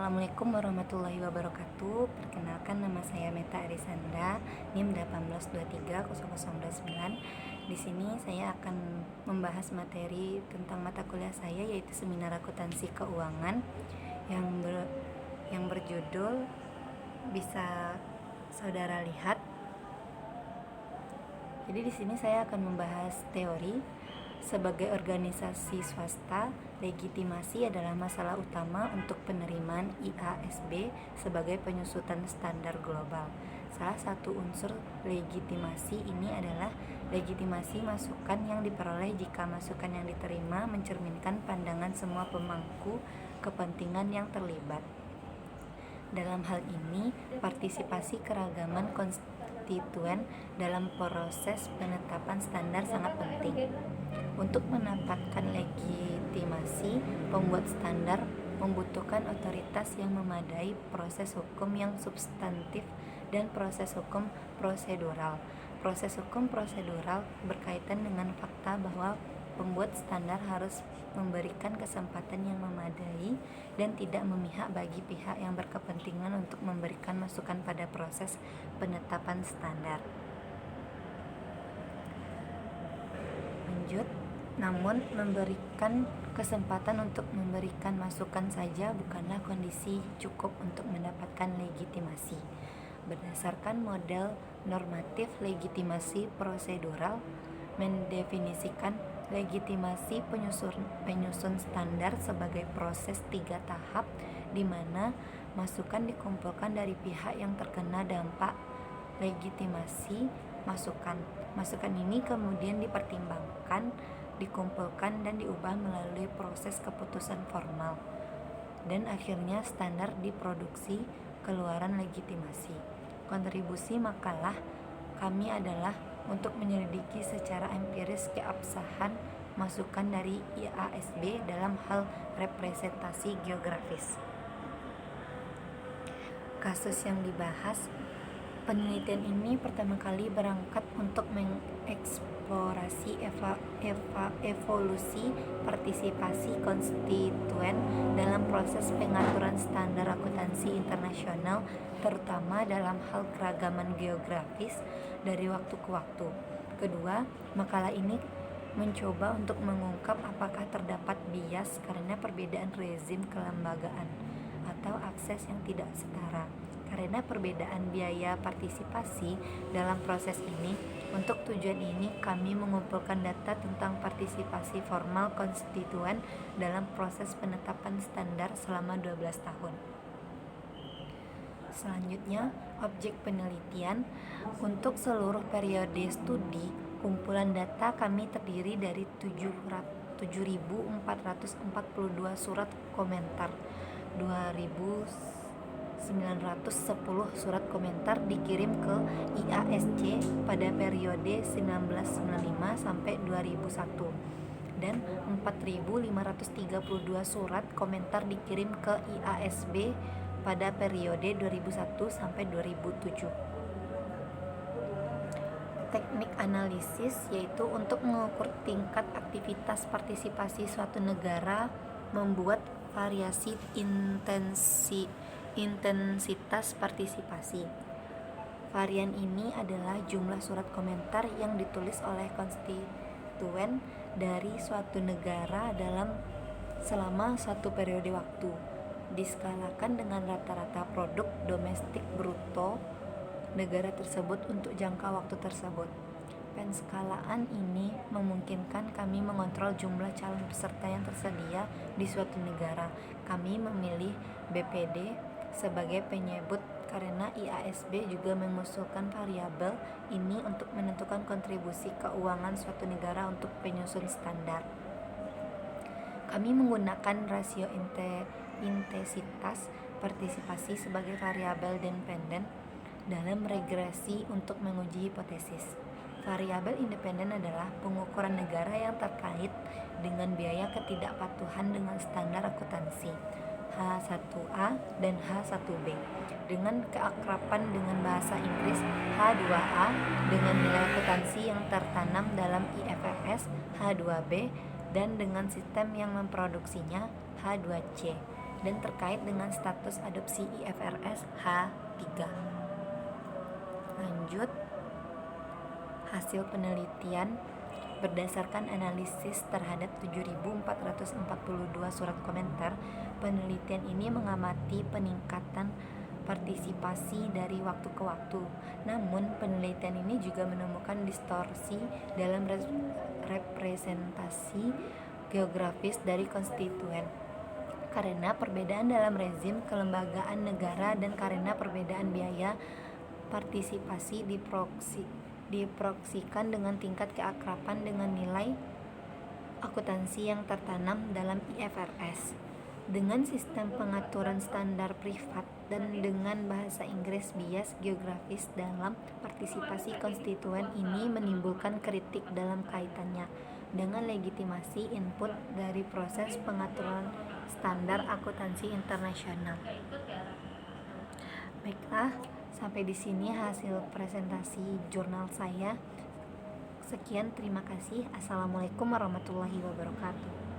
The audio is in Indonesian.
Assalamualaikum warahmatullahi wabarakatuh. Perkenalkan, nama saya Meta Arisandra, NIM 1823009. Di sini saya akan membahas materi tentang mata kuliah saya, yaitu Seminar Akuntansi Keuangan yang berjudul, bisa saudara lihat. Jadi di sini saya akan membahas teori. Sebagai organisasi swasta, legitimasi adalah masalah utama untuk penerimaan IASB sebagai penyusutan standar global. Salah satu unsur legitimasi ini adalah legitimasi masukan yang diperoleh jika masukan yang diterima mencerminkan pandangan semua pemangku kepentingan yang terlibat. Dalam hal ini, partisipasi keragaman konstituen dalam proses penetapan standar sangat penting. Untuk mendapatkan legitimasi, pembuat standar membutuhkan otoritas yang memadai, proses hukum yang substantif, dan proses hukum prosedural. Proses hukum prosedural berkaitan dengan fakta bahwa pembuat standar harus memberikan kesempatan yang memadai dan tidak memihak bagi pihak yang berkepentingan untuk memberikan masukan pada proses penetapan standar. Lanjut. Namun, memberikan kesempatan untuk memberikan masukan saja bukanlah kondisi cukup untuk mendapatkan legitimasi. Berdasarkan model normatif legitimasi prosedural, mendefinisikan legitimasi penyusun standar sebagai proses 3 tahap, di mana masukan dikumpulkan dari pihak yang terkena dampak legitimasi masukan. Masukan ini kemudian dipertimbangkan, dikumpulkan, dan diubah melalui proses keputusan formal, dan akhirnya standar diproduksi keluaran legitimasi. Kontribusi makalah kami adalah untuk menyelidiki secara empiris keabsahan masukan dari IASB dalam hal representasi geografis. Kasus yang dibahas, penelitian ini pertama kali berangkat untuk mengeksplorasi evolusi partisipasi konstituen dalam proses pengaturan standar akuntansi internasional, terutama dalam hal keragaman geografis dari waktu ke waktu. Kedua, makalah ini mencoba untuk mengungkap apakah terdapat bias karena perbedaan rezim kelembagaan atau akses yang tidak setara. Karena perbedaan biaya partisipasi dalam proses ini, untuk tujuan ini kami mengumpulkan data tentang partisipasi formal konstituen dalam proses penetapan standar selama 12 tahun. Selanjutnya, objek penelitian. Untuk seluruh periode studi, kumpulan data kami terdiri dari 7.442 surat komentar, 2.910 surat komentar dikirim ke IASC pada periode 1995 sampai 2001, dan 4.532 surat komentar dikirim ke IASB pada periode 2001 sampai 2007. Teknik analisis, yaitu untuk mengukur tingkat aktivitas partisipasi suatu negara, membuat variasi intensitas partisipasi. Varian ini adalah jumlah surat komentar yang ditulis oleh konstituen dari suatu negara selama satu periode waktu, diskalakan dengan rata-rata produk domestik bruto negara tersebut untuk jangka waktu tersebut. Penskalaan ini memungkinkan kami mengontrol jumlah calon peserta yang tersedia di suatu negara. Kami memilih BPD sebagai penyebut karena IASB juga mengusulkan variabel ini untuk menentukan kontribusi keuangan suatu negara untuk penyusun standar. Kami menggunakan rasio intensitas partisipasi sebagai variabel dependen dalam regresi untuk menguji hipotesis. Variabel independen adalah pengukuran negara yang terkait dengan biaya ketidakpatuhan dengan standar akuntansi H1A dan H1B, dengan keakraban dengan bahasa Inggris H2A, dengan nilai akuntansi yang tertanam dalam IFRS H2B, dan dengan sistem yang memproduksinya H2C. dan terkait dengan status adopsi IFRS H3. Lanjut, hasil penelitian berdasarkan analisis terhadap 7.442 surat komentar, penelitian ini mengamati peningkatan partisipasi dari waktu ke waktu. Namun, penelitian ini juga menemukan distorsi dalam representasi geografis dari konstituen karena perbedaan dalam rezim kelembagaan negara dan karena perbedaan biaya partisipasi diproksikan dengan tingkat keakraban dengan nilai akuntansi yang tertanam dalam IFRS. Dengan sistem pengaturan standar privat dan dengan bahasa Inggris, bias geografis dalam partisipasi konstituen ini menimbulkan kritik dalam kaitannya dengan legitimasi input dari proses pengaturan standar akuntansi internasional. Baiklah, sampai di sini hasil presentasi jurnal saya. Sekian, terima kasih. Assalamualaikum warahmatullahi wabarakatuh.